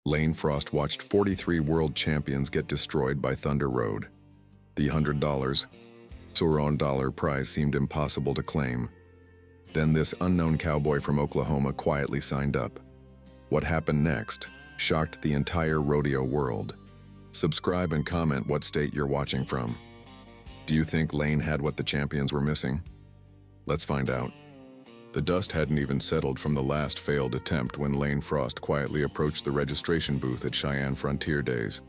Lane Frost watched 43 world champions get destroyed by Thunder Road. The $100 Sauron prize seemed impossible to claim. Then this unknown cowboy from Oklahoma quietly signed up. What happened next shocked the entire rodeo world. Subscribe and comment what state you're watching from. Do you think Lane had what the champions were missing? Let's find out. The dust hadn't even settled from the last failed attempt when Lane Frost quietly approached the registration booth at Cheyenne Frontier Days.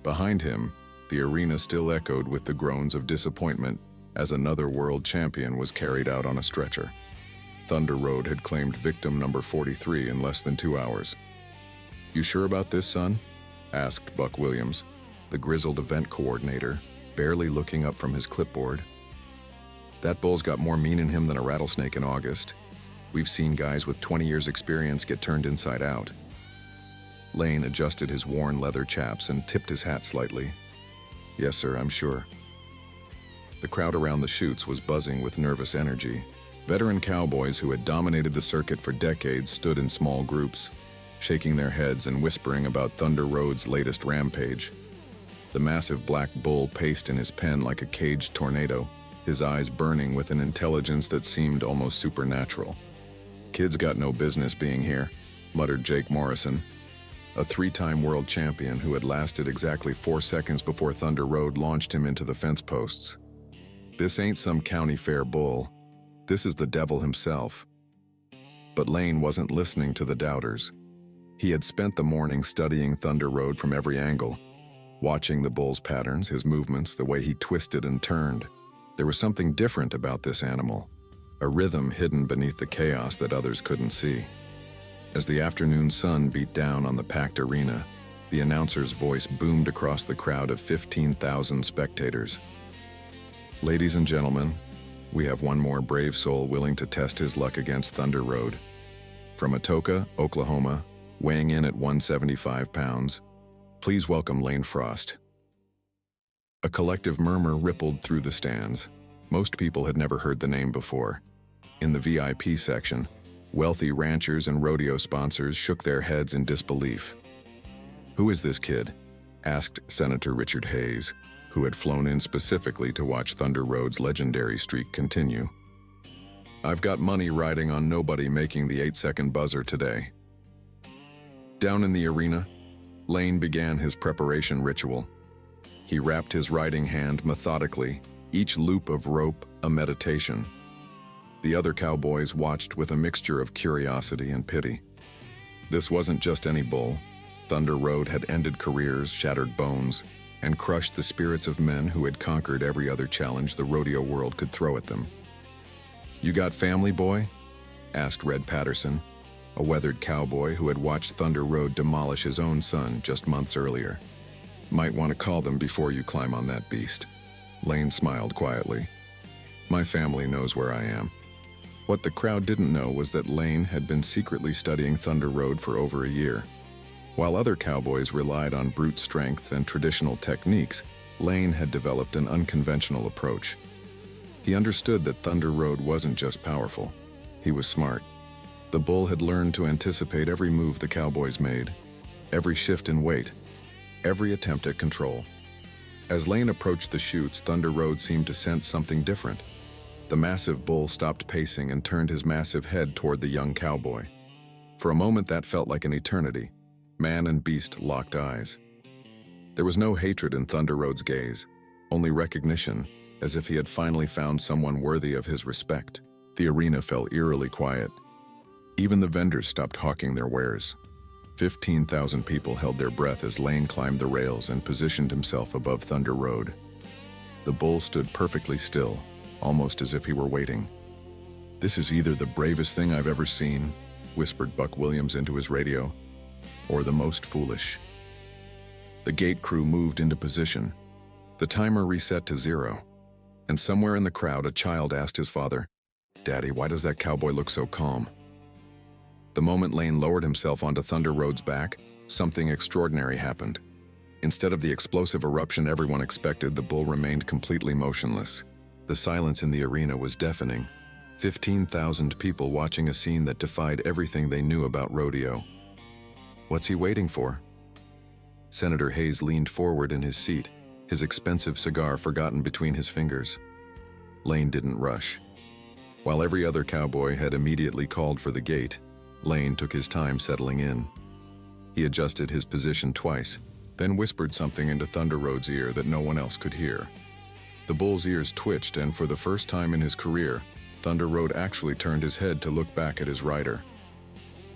Behind him, the arena still echoed with the groans of disappointment as another world champion was carried out on a stretcher. Thunder Road had claimed victim number 43 in less than 2 hours. "You sure about this, son?" asked Buck Williams, the grizzled event coordinator, barely looking up from his clipboard. "That bull's got more mean in him than a rattlesnake in August. We've seen guys with 20 years experience get turned inside out." Lane adjusted his worn leather chaps and tipped his hat slightly. "Yes, sir, I'm sure." The crowd around the chutes was buzzing with nervous energy. Veteran cowboys who had dominated the circuit for decades stood in small groups, shaking their heads and whispering about Thunder Road's latest rampage. The massive black bull paced in his pen like a caged tornado, his eyes burning with an intelligence that seemed almost supernatural. "Kid's got no business being here," muttered Jake Morrison, a three-time world champion who had lasted exactly 4 seconds before Thunder Road launched him into the fence posts. "This ain't some county fair bull. This is the devil himself." But Lane wasn't listening to the doubters. He had spent the morning studying Thunder Road from every angle, watching the bull's patterns, his movements, the way he twisted and turned. There was something different about this animal, a rhythm hidden beneath the chaos that others couldn't see. As the afternoon sun beat down on the packed arena, the announcer's voice boomed across the crowd of 15,000 spectators. "Ladies and gentlemen, we have one more brave soul willing to test his luck against Thunder Road. From Atoka, Oklahoma, weighing in at 175 pounds, please welcome Lane Frost." A collective murmur rippled through the stands. Most people had never heard the name before. In the VIP section, wealthy ranchers and rodeo sponsors shook their heads in disbelief. "Who is this kid?" asked Senator Richard Hayes, who had flown in specifically to watch Thunder Road's legendary streak continue. "I've got money riding on nobody making the 8-second buzzer today." Down in the arena, Lane began his preparation ritual. He wrapped his riding hand methodically, each loop of rope a meditation. The other cowboys watched with a mixture of curiosity and pity. This wasn't just any bull. Thunder Road had ended careers, shattered bones, and crushed the spirits of men who had conquered every other challenge the rodeo world could throw at them. "You got family, boy?" asked Red Patterson, a weathered cowboy who had watched Thunder Road demolish his own son just months earlier. "Might want to call them before you climb on that beast." Lane smiled quietly. "My family knows where I am." What the crowd didn't know was that Lane had been secretly studying Thunder Road for over a year. While other cowboys relied on brute strength and traditional techniques, Lane had developed an unconventional approach. He understood that Thunder Road wasn't just powerful, he was smart. The bull had learned to anticipate every move the cowboys made, every shift in weight, every attempt at control. As Lane approached the chutes, Thunder Road seemed to sense something different. The massive bull stopped pacing and turned his massive head toward the young cowboy. For a moment that felt like an eternity. Man and beast locked eyes. There was no hatred in Thunder Road's gaze, only recognition, as if he had finally found someone worthy of his respect. The arena fell eerily quiet. Even the vendors stopped hawking their wares. 15,000 people held their breath as Lane climbed the rails and positioned himself above Thunder Road. The bull stood perfectly still, almost as if he were waiting. "This is either the bravest thing I've ever seen," whispered Buck Williams into his radio, "or the most foolish." The gate crew moved into position. The timer reset to 0, and somewhere in the crowd a child asked his father, "Daddy, why does that cowboy look so calm?" The moment Lane lowered himself onto Thunder Road's back, something extraordinary happened. Instead of the explosive eruption everyone expected, the bull remained completely motionless. The silence in the arena was deafening. 15,000 people watching a scene that defied everything they knew about rodeo. What's he waiting for? Senator Hayes leaned forward in his seat, his expensive cigar forgotten between his fingers. Lane didn't rush. While every other cowboy had immediately called for the gate, Lane took his time settling in. He adjusted his position twice, then whispered something into Thunder Road's ear that no one else could hear. The bull's ears twitched, and for the first time in his career, Thunder Road actually turned his head to look back at his rider.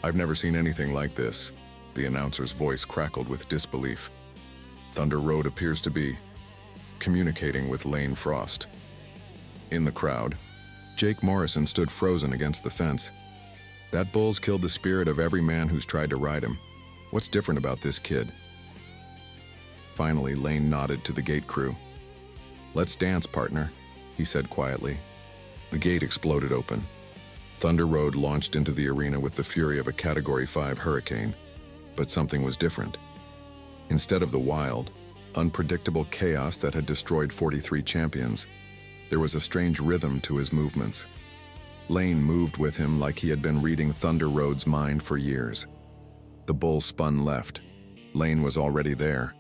"I've never seen anything like this," the announcer's voice crackled with disbelief. "Thunder Road appears to be communicating with Lane Frost." In the crowd, Jake Morrison stood frozen against the fence. "That bull's killed the spirit of every man who's tried to ride him. What's different about this kid?" Finally, Lane nodded to the gate crew. "Let's dance, partner," he said quietly. The gate exploded open. Thunder Road launched into the arena with the fury of a Category 5 hurricane. But something was different. Instead of the wild, unpredictable chaos that had destroyed 43 champions, there was a strange rhythm to his movements. Lane moved with him like he had been reading Thunder Road's mind for years. The bull spun left. Lane was already there.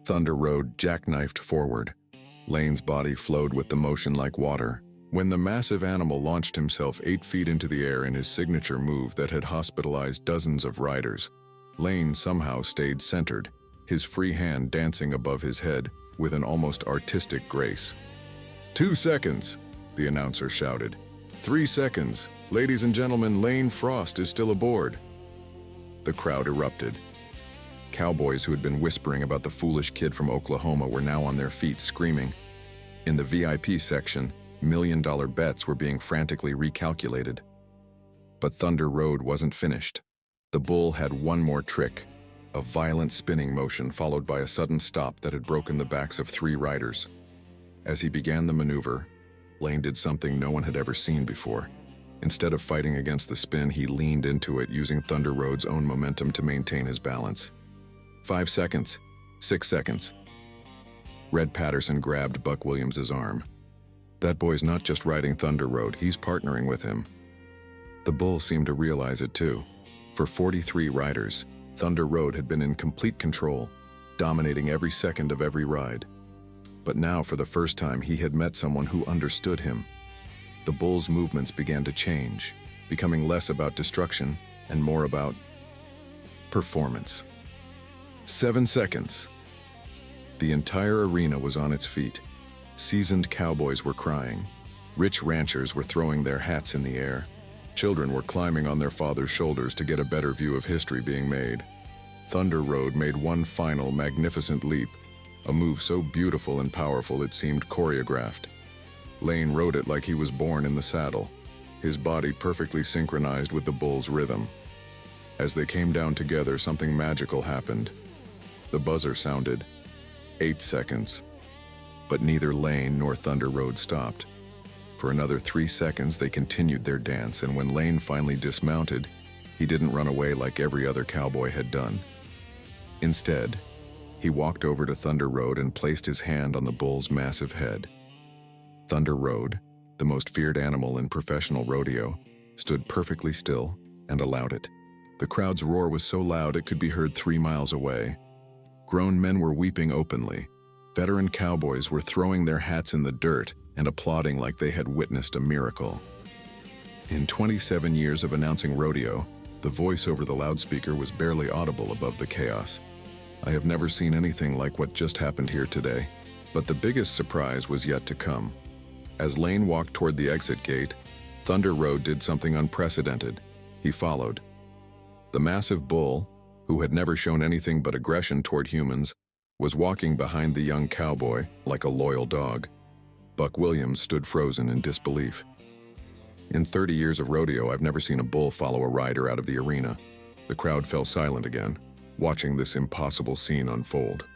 Thunder Road jackknifed forward. Lane's body flowed with the motion like water. When the massive animal launched himself 8 feet into the air in his signature move that had hospitalized dozens of riders, Lane somehow stayed centered, his free hand dancing above his head with an almost artistic grace. 2 seconds, the announcer shouted. 3 seconds. Ladies and gentlemen, Lane Frost is still aboard. The crowd erupted. Cowboys who had been whispering about the foolish kid from Oklahoma were now on their feet, screaming. In the VIP section, million-dollar bets were being frantically recalculated. But Thunder Road wasn't finished. The bull had one more trick, a violent spinning motion followed by a sudden stop that had broken the backs of 3 riders. As he began the maneuver, Lane did something no one had ever seen before. Instead of fighting against the spin, he leaned into it, using Thunder Road's own momentum to maintain his balance. 5 seconds. 6 seconds. Red Patterson grabbed Buck Williams's arm. "That boy's not just riding Thunder Road, he's partnering with him." The bull seemed to realize it too. For 43 riders, Thunder Road had been in complete control, dominating every second of every ride. But now, for the first time, he had met someone who understood him. The bull's movements began to change, becoming less about destruction and more about performance. 7 seconds. The entire arena was on its feet. Seasoned cowboys were crying. Rich ranchers were throwing their hats in the air. Children were climbing on their fathers' shoulders to get a better view of history being made. Thunder Road made one final, magnificent leap, a move so beautiful and powerful it seemed choreographed. Lane rode it like he was born in the saddle, his body perfectly synchronized with the bull's rhythm. As they came down together, something magical happened. The buzzer sounded. 8 seconds. But neither Lane nor Thunder Road stopped. For another 3 seconds, they continued their dance, and when Lane finally dismounted, he didn't run away like every other cowboy had done. Instead, he walked over to Thunder Road and placed his hand on the bull's massive head. Thunder Road, the most feared animal in professional rodeo, stood perfectly still and allowed it. The crowd's roar was so loud it could be heard 3 miles away. Grown men were weeping openly. Veteran cowboys were throwing their hats in the dirt and applauding like they had witnessed a miracle. In 27 years of announcing rodeo, the voice over the loudspeaker was barely audible above the chaos. I have never seen anything like what just happened here today, but the biggest surprise was yet to come. As Lane walked toward the exit gate, Thunder Road did something unprecedented. He followed. The massive bull, who had never shown anything but aggression toward humans, was walking behind the young cowboy like a loyal dog. Buck Williams stood frozen in disbelief. In 30 years of rodeo, I've never seen a bull follow a rider out of the arena. The crowd fell silent again, watching this impossible scene unfold.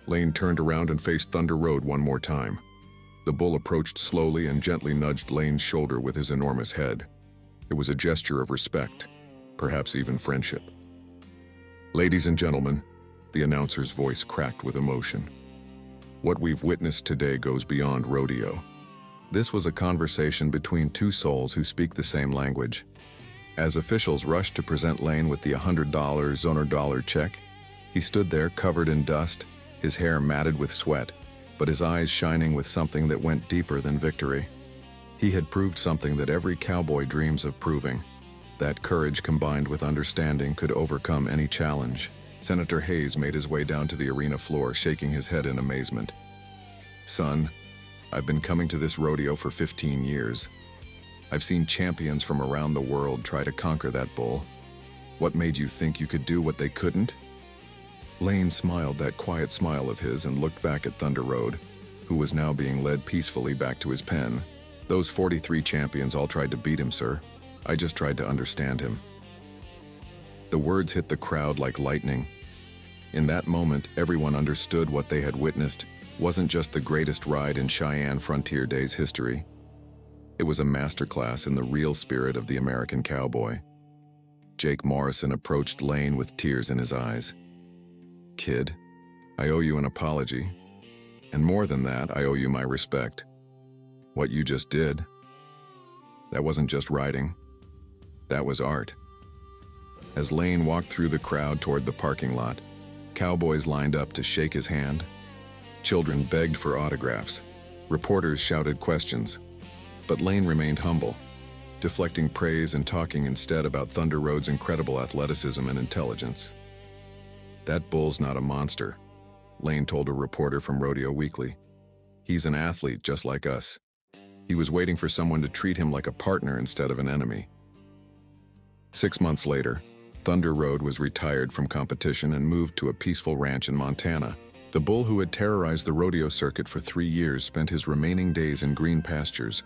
Lane turned around and faced Thunder Road one more time. The bull approached slowly and gently nudged Lane's shoulder with his enormous head. It was a gesture of respect, perhaps even friendship. "Ladies and gentlemen," the announcer's voice cracked with emotion, "what we've witnessed today goes beyond rodeo." This was a conversation between two souls who speak the same language. As officials rushed to present Lane with the $100 check, he stood there covered in dust, his hair matted with sweat, but his eyes shining with something that went deeper than victory. He had proved something that every cowboy dreams of proving, that courage combined with understanding could overcome any challenge. Senator Hayes made his way down to the arena floor, shaking his head in amazement. "Son, I've been coming to this rodeo for 15 years. I've seen champions from around the world try to conquer that bull. What made you think you could do what they couldn't?" Lane smiled that quiet smile of his and looked back at Thunder Road, who was now being led peacefully back to his pen. "Those 43 champions all tried to beat him, sir. I just tried to understand him." The words hit the crowd like lightning. In that moment, everyone understood what they had witnessed wasn't just the greatest ride in Cheyenne Frontier Days history. It was a masterclass in the real spirit of the American cowboy. Jake Morrison approached Lane with tears in his eyes. "Kid, I owe you an apology. And more than that, I owe you my respect. What you just did, that wasn't just riding. That was art." As Lane walked through the crowd toward the parking lot, cowboys lined up to shake his hand. Children begged for autographs. Reporters shouted questions. But Lane remained humble, deflecting praise and talking instead about Thunder Road's incredible athleticism and intelligence. "That bull's not a monster," Lane told a reporter from Rodeo Weekly. "He's an athlete just like us. He was waiting for someone to treat him like a partner instead of an enemy." 6 months later, Thunder Road was retired from competition and moved to a peaceful ranch in Montana. The bull who had terrorized the rodeo circuit for 3 years spent his remaining days in green pastures,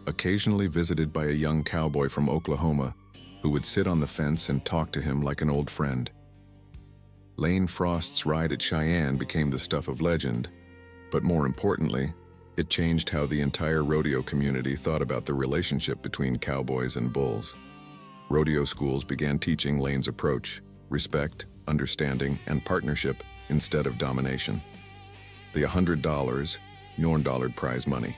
occasionally visited by a young cowboy from Oklahoma who would sit on the fence and talk to him like an old friend. Lane Frost's ride at Cheyenne became the stuff of legend, but more importantly, it changed how the entire rodeo community thought about the relationship between cowboys and bulls. Rodeo schools began teaching Lane's approach: respect, understanding, and partnership instead of domination. The $100 prize money.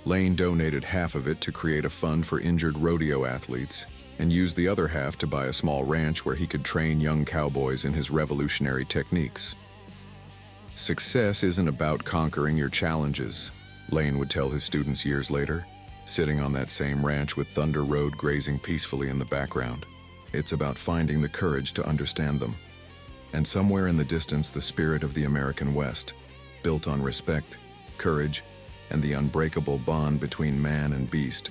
Lane donated half of it to create a fund for injured rodeo athletes and used the other half to buy a small ranch where he could train young cowboys in his revolutionary techniques. "Success isn't about conquering your challenges," Lane would tell his students years later, sitting on that same ranch with Thunder Road grazing peacefully in the background. "It's about finding the courage to understand them." And somewhere in the distance, the spirit of the American West, built on respect, courage, and the unbreakable bond between man and beast,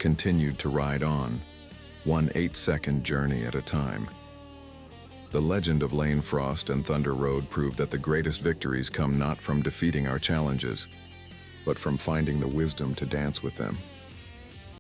continued to ride on, one 8-second journey at a time. The legend of Lane Frost and Thunder Road proved that the greatest victories come not from defeating our challenges, but from finding the wisdom to dance with them.